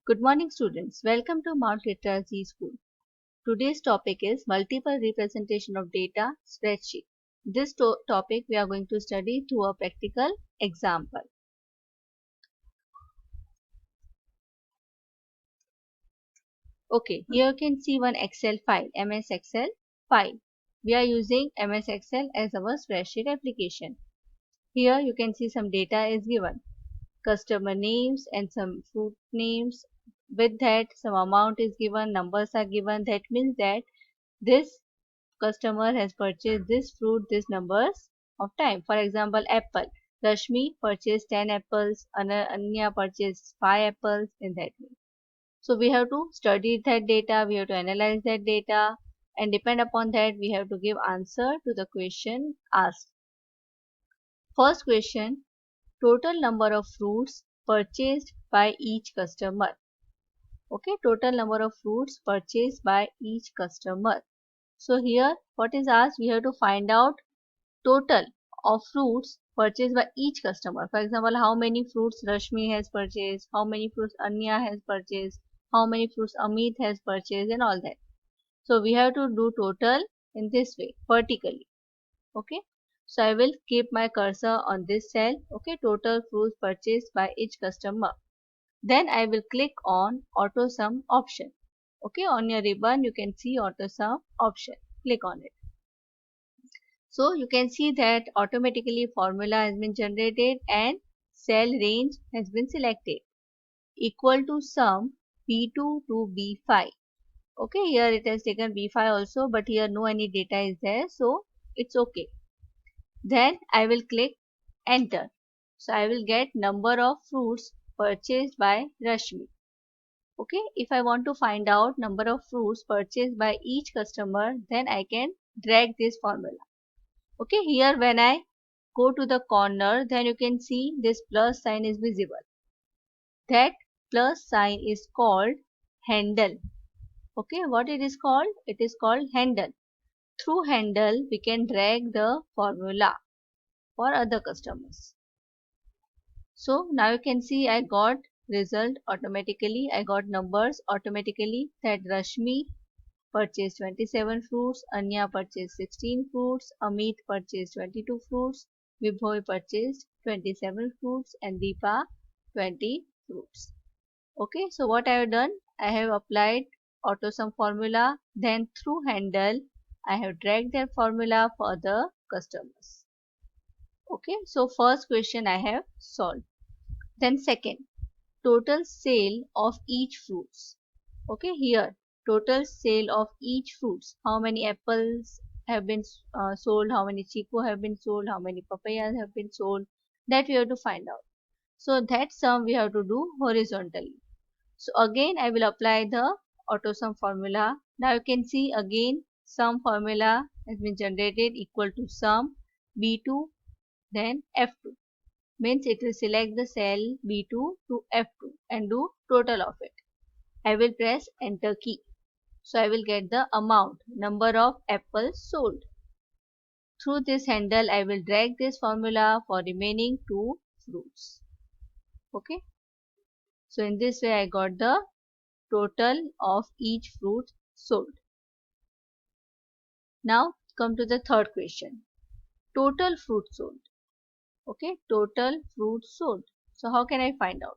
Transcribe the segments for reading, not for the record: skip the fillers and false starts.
Good morning students, welcome to Mount Literacy School. Today's topic is multiple representation of data spreadsheet. This topic we are going to study through a practical example. Okay, here you can see one Excel file, MS Excel file. We are using MS Excel as our spreadsheet application. Here you can see some data is given. Customer names and some fruit names. With that some amount is given, numbers are given. That means that this customer has purchased this fruit this numbers of time. For example, apple. Rashmi purchased 10 apples, Anya purchased 5 apples, in that way. So we have to study that data, we have to analyze that data, and depend upon that we have to give answer to the question asked. First question, total number of fruits purchased by each customer. Okay, total number of fruits purchased by each customer. So here what is asked, we have to find out total of fruits purchased by each customer. For example, how many fruits Rashmi has purchased, how many fruits Anya has purchased, how many fruits Amit has purchased, and all that. So we have to do total in this way, vertically. Okay. So I will keep my cursor on this cell. Okay, total fruits purchased by each customer. Then I will click on auto sum option. Okay, on your ribbon you can see auto sum option. Click on it. So you can see that automatically formula has been generated and cell range has been selected. Equal to sum B2 to B5. Okay, here it has taken B5 also, but here no any data is there, so it's okay. Then I will click enter. So I will get number of fruits purchased by Rashmi. Okay, if I want to find out number of fruits purchased by each customer, then I can drag this formula. Okay, here when I go to the corner, then you can see this plus sign is visible. That plus sign is called handle. Okay, what it is called? It is called handle. Through handle we can drag the formula for other customers. So now you can see I got result automatically. I got numbers automatically that Rashmi purchased 27 fruits, Anya purchased 16 fruits, Amit purchased 22 fruits, Vibhoy purchased 27 fruits, and Deepa 20 fruits. Okay, so what I have done, I have applied AutoSum formula, then through handle I have dragged that formula for the customers. Okay, so first question I have solved. Then second, total sale of each fruits. Okay, here total sale of each fruits, how many apples have been sold, how many chiku have been sold, how many papayas have been sold, that we have to find out. So that sum we have to do horizontally. So again I will apply the AutoSum formula. Now you can see again sum formula has been generated equal to sum B2 then F2. Means it will select the cell B2 to F2 and do total of it. I will press enter key. So I will get the amount, number of apples sold. Through this handle I will drag this formula for remaining two fruits. Okay. So in this way I got the total of each fruit sold. Now come to the third question. Total fruit sold. Okay, total fruit sold. So how can I find out?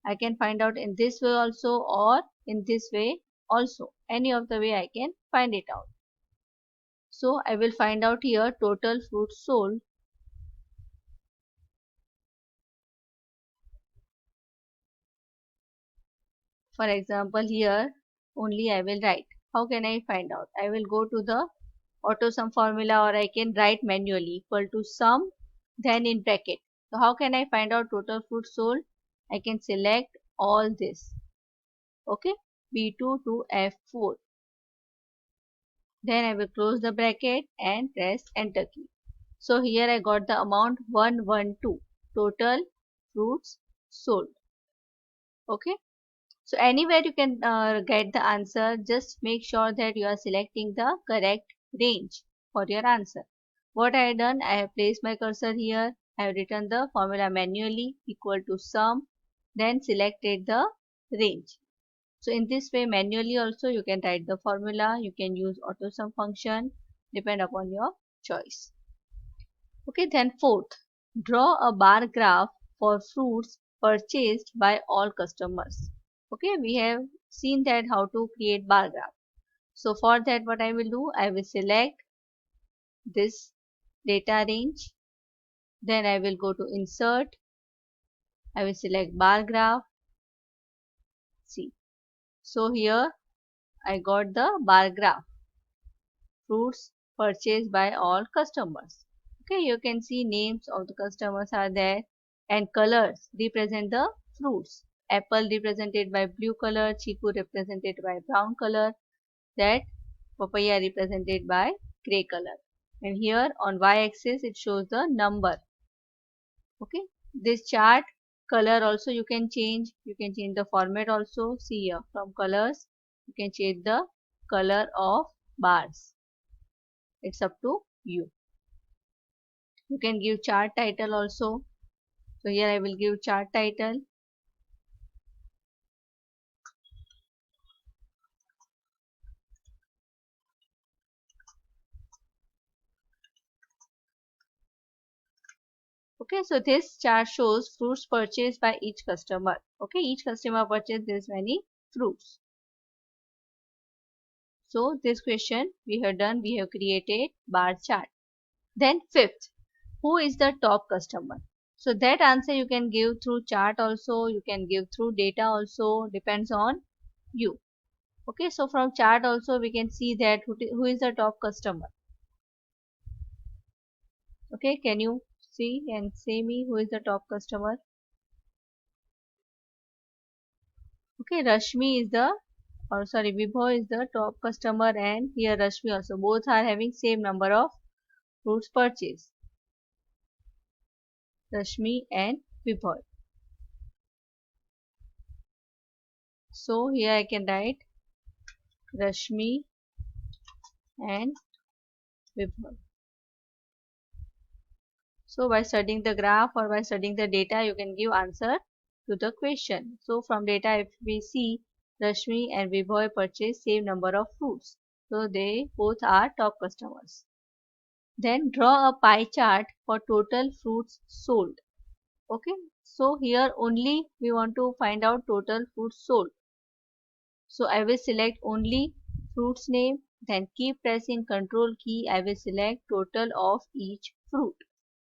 I can find out in this way also or in this way also. Any of the way I can find it out. So I will find out here total fruit sold. For example, here only I will write. How can I find out? I will go to the AutoSum formula or I can write manually equal to sum then in bracket. So how can I find out total fruit sold? I can select all this. Okay, B2 to F4. Then I will close the bracket and press enter key. So here I got the amount 112, total fruits sold. Okay. So anywhere you can get the answer, just make sure that you are selecting the correct range for your answer. What I have done, I have placed my cursor here. I have written the formula manually equal to sum, then selected the range. So in this way, manually also you can write the formula, you can use auto sum function, depend upon your choice. Okay, then fourth, draw a bar graph for fruits purchased by all customers. Okay, we have seen that how to create bar graph. So for that, what I will do, I will select this data range, then I will go to insert, I will select bar graph. See, so here I got the bar graph, fruits purchased by all customers. Okay, you can see names of the customers are there and colors represent the fruits. Apple represented by blue color, chiku represented by brown color, that papaya represented by gray color. And here on y-axis it shows the number. Okay, this chart color also you can change the format also. See here, from colors you can change the color of bars. It's up to you. You can give chart title also. So here I will give chart title. Okay, so this chart shows fruits purchased by each customer. Okay, each customer purchased this many fruits. So this question we have done, we have created bar chart. Then fifth, who is the top customer? So that answer you can give through chart also, you can give through data also, depends on you. Okay, so from chart also we can see that who is the top customer. Okay, can you see and say me who is the top customer? Okay, Rashmi is the, or sorry, Vibho is the top customer, and here Rashmi also. Both are having same number of fruits purchased. Rashmi and Vibho. So here I can write Rashmi and Vibho. So by studying the graph or by studying the data, you can give answer to the question. So from data, if we see Rashmi and Vibhoy purchase same number of fruits, so they both are top customers. Then draw a pie chart for total fruits sold. Okay, so here only we want to find out total fruits sold. So I will select only fruits name, then keep pressing Ctrl key. I will select total of each fruit.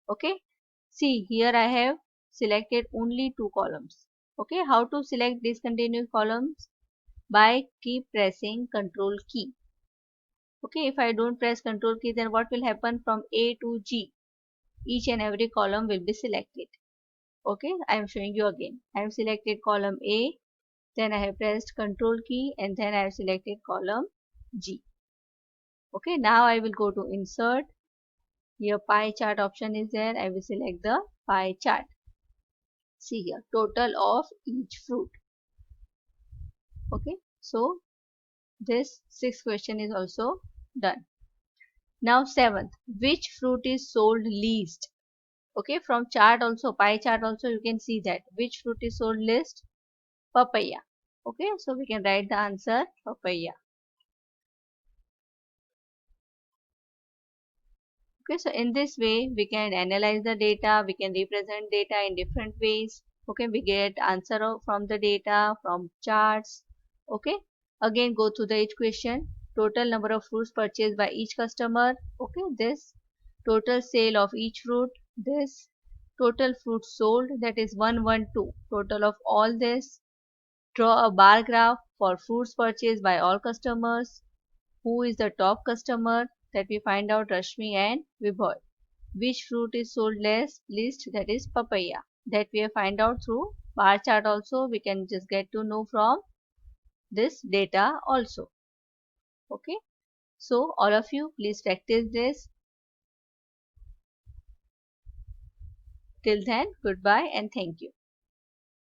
Okay, see here I have selected only two columns. Okay, how to select discontinuous columns? By keep pressing Ctrl key. Okay, if I don't press Ctrl key, then what will happen from A to G? Each and every column will be selected. Okay, I am showing you again. I have selected column A, then I have pressed Ctrl key, and then I have selected column G. Okay, now I will go to insert. Here pie chart option is there. I will select the pie chart. See here, total of each fruit. Okay, so this sixth question is also done. Now seventh, which fruit is sold least? Okay, from chart also, pie chart also you can see that which fruit is sold least? Papaya. Okay, so we can write the answer papaya. Okay, so in this way we can analyze the data, we can represent data in different ways. Okay, we get answer from the data, from charts. Okay, again go to the each question. Total number of fruits purchased by each customer. Okay, this total sale of each fruit. This total fruits sold, that is 112. Total of all this. Draw a bar graph for fruits purchased by all customers. Who is the top customer? That we find out Rashmi and Vibhoy. Which fruit is sold less? Least, that is papaya. That we find out through bar chart also. We can just get to know from this data also. Okay. So all of you please practice this. Till then, goodbye and thank you.